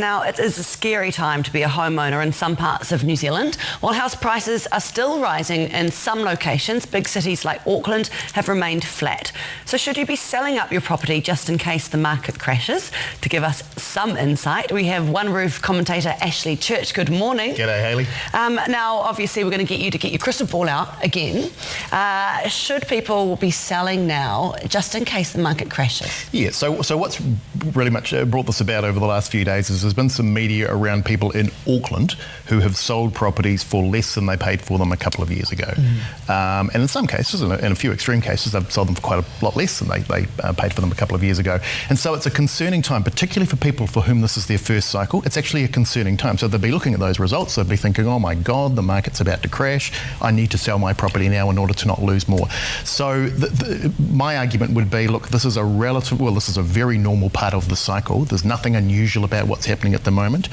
Now, it is a scary time to be a homeowner in some parts of New Zealand. While house prices are still rising in some locations, big cities like Auckland have remained flat. So should you be selling up your property just in case the market crashes? To give us some insight, we have One Roof commentator Ashley Church. Good morning. G'day, Hayley. Now, obviously, we're going to get you to get your crystal ball out again. Should people be selling now just in case the market crashes? Yeah, so what's really much brought this about over the last few days is there's been some media around people in Auckland who have sold properties for less than they paid for them a couple of years ago. And in some cases, in a few extreme cases, they've sold them for quite a lot less than they paid for them a couple of years ago. And so it's a concerning time, particularly for people for whom this is their first cycle. It's actually a concerning time. So they'll be looking at those results, they'll be thinking, oh my God, the market's about to crash. I need to sell my property now in order to not lose more. So my argument would be, look, this is a very normal part of the cycle. There's nothing unusual about what's happening at the moment.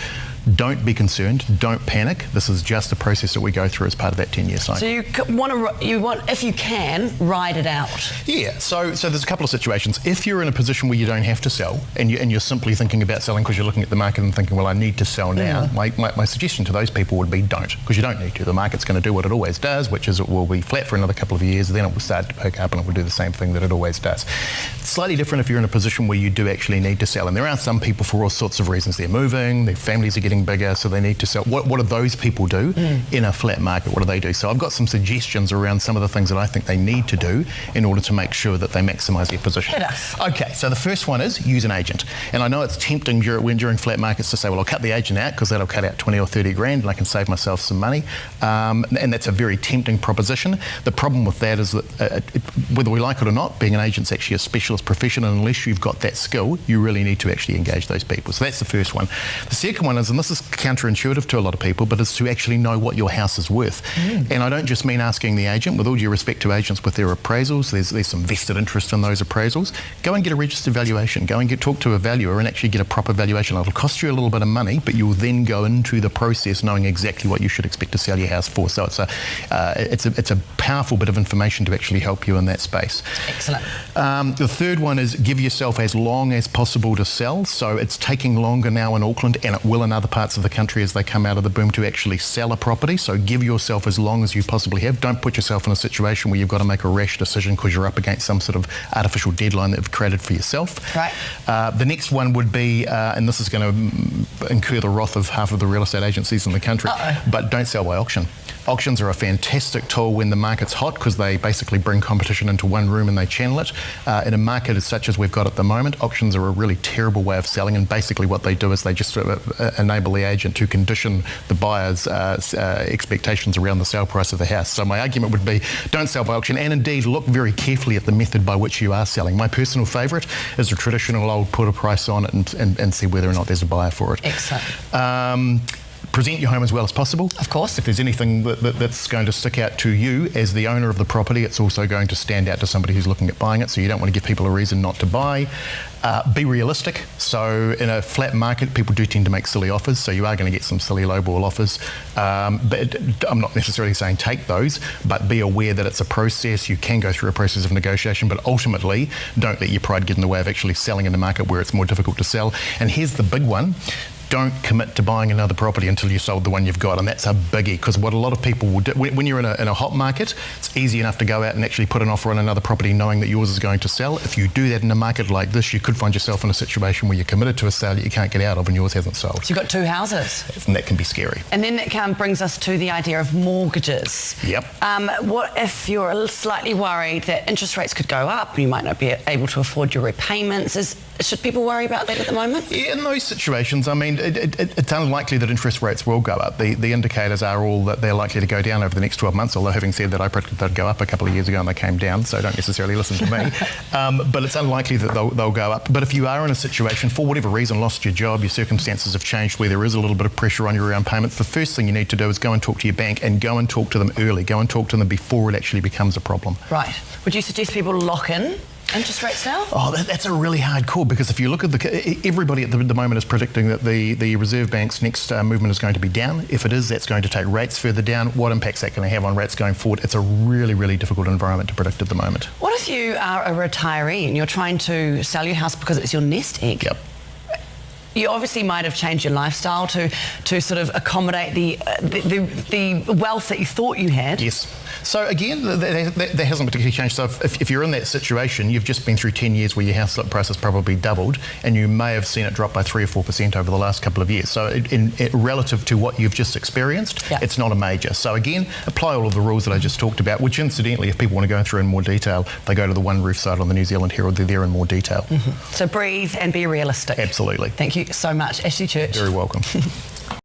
Don't be concerned. Don't panic. This is just a process that we go through as part of that 10-year cycle. So you want, if you can, ride it out. Yeah. So there's a couple of situations. If you're in a position where you don't have to sell and you're simply thinking about selling because you're looking at the market and thinking, well, I need to sell now. My suggestion to those people would be don't, because you don't need to. The market's going to do what it always does, which is it will be flat for another couple of years, then it will start to pick up and it will do the same thing that it always does. It's slightly different if you're in a position where you do actually need to sell, and there are some people for all sorts of reasons. They're moving, their families are getting bigger, so they need to sell. What do those people do in a flat market? What do they do? So I've got some suggestions around some of the things that I think they need to do in order to make sure that they maximise their position. Hit us. Okay, so the first one is use an agent. And I know it's tempting during flat markets to say, well, I'll cut the agent out because that'll cut out 20 or 30 grand and I can save myself some money. And that's a very tempting proposition. The problem with that is that whether we like it or not, being an agent's actually a specialist profession, and unless you've got that skill, you really need to actually engage those people. So that's the first one. The second one is, and this is counterintuitive to a lot of people, but is to actually know what your house is worth. And I don't just mean asking the agent. With all due respect to agents with their appraisals, there's some vested interest in those appraisals. Go and get a registered valuation. Go and talk to a valuer and actually get a proper valuation. It'll cost you a little bit of money, but you'll then go into the process knowing exactly what you should expect to sell your house for. So it's a powerful bit of information to actually help you in that space. Excellent. The third one is give yourself as long as possible to sell. So it's taking longer now in Auckland, and it will in other parts of the country as they come out of the boom, to actually sell a property. So give yourself as long as you possibly have. Don't put yourself in a situation where you've got to make a rash decision because you're up against some sort of artificial deadline that you've created for yourself. Right. The next one would be, and this is going to incur the wrath of half of the real estate agencies in the country, but don't sell by auction. Auctions are a fantastic tool when the market's hot because they basically bring competition into one room and they channel it. In a market as such as we've got at the moment, auctions are a really terrible way of selling, and basically what they do is they just enable the agent to condition the buyer's expectations around the sale price of the house. So my argument would be don't sell by auction, and indeed look very carefully at the method by which you are selling. My personal favourite is a traditional old put a price on it and see whether or not there's a buyer for it. Excellent. Present your home as well as possible. Of course. If there's anything that's going to stick out to you as the owner of the property, it's also going to stand out to somebody who's looking at buying it, so you don't want to give people a reason not to buy. Be realistic. So in a flat market, people do tend to make silly offers, so you are going to get some silly lowball offers. But I'm not necessarily saying take those, but be aware that it's a process. You can go through a process of negotiation, but ultimately don't let your pride get in the way of actually selling in the market where it's more difficult to sell. And here's the big one. Don't commit to buying another property until you've sold the one you've got, and that's a biggie, because what a lot of people will do, when you're in a hot market, it's easy enough to go out and actually put an offer on another property knowing that yours is going to sell. If you do that in a market like this, you could find yourself in a situation where you're committed to a sale that you can't get out of and yours hasn't sold. So you've got two houses. And that can be scary. And then that brings us to the idea of mortgages. Yep. What if you're slightly worried that interest rates could go up, you might not be able to afford your repayments? Should people worry about that at the moment? Yeah, in those situations, I mean, it's unlikely that interest rates will go up. The indicators are all that they're likely to go down over the next 12 months, although having said that, I predicted they'd go up a couple of years ago and they came down, so don't necessarily listen to me. But it's unlikely that they'll go up. But if you are in a situation, for whatever reason, lost your job, your circumstances have changed where there is a little bit of pressure on you around payments, the first thing you need to do is go and talk to your bank and go and talk to them early. Go and talk to them before it actually becomes a problem. Right. Would you suggest people lock in interest rates now? Oh, that's a really hard call, because if you look at everybody at the moment is predicting that the Reserve Bank's next movement is going to be down. If it is, that's going to take rates further down. What impact's that going to have on rates going forward? It's a really, really difficult environment to predict at the moment. What if you are a retiree and you're trying to sell your house because it's your nest egg? Yep. You obviously might have changed your lifestyle to sort of accommodate the wealth that you thought you had. Yes. So again, that hasn't particularly changed. So if you're in that situation, you've just been through 10 years where your house price has probably doubled, and you may have seen it drop by 3 or 4% over the last couple of years. So relative to what you've just experienced, it's not a major. So again, apply all of the rules that I just talked about, which incidentally, if people want to go through in more detail, they go to the One Roof site on the New Zealand Herald. They're there in more detail. So breathe and be realistic. Absolutely. Thank you so much, Ashley Church. Very welcome.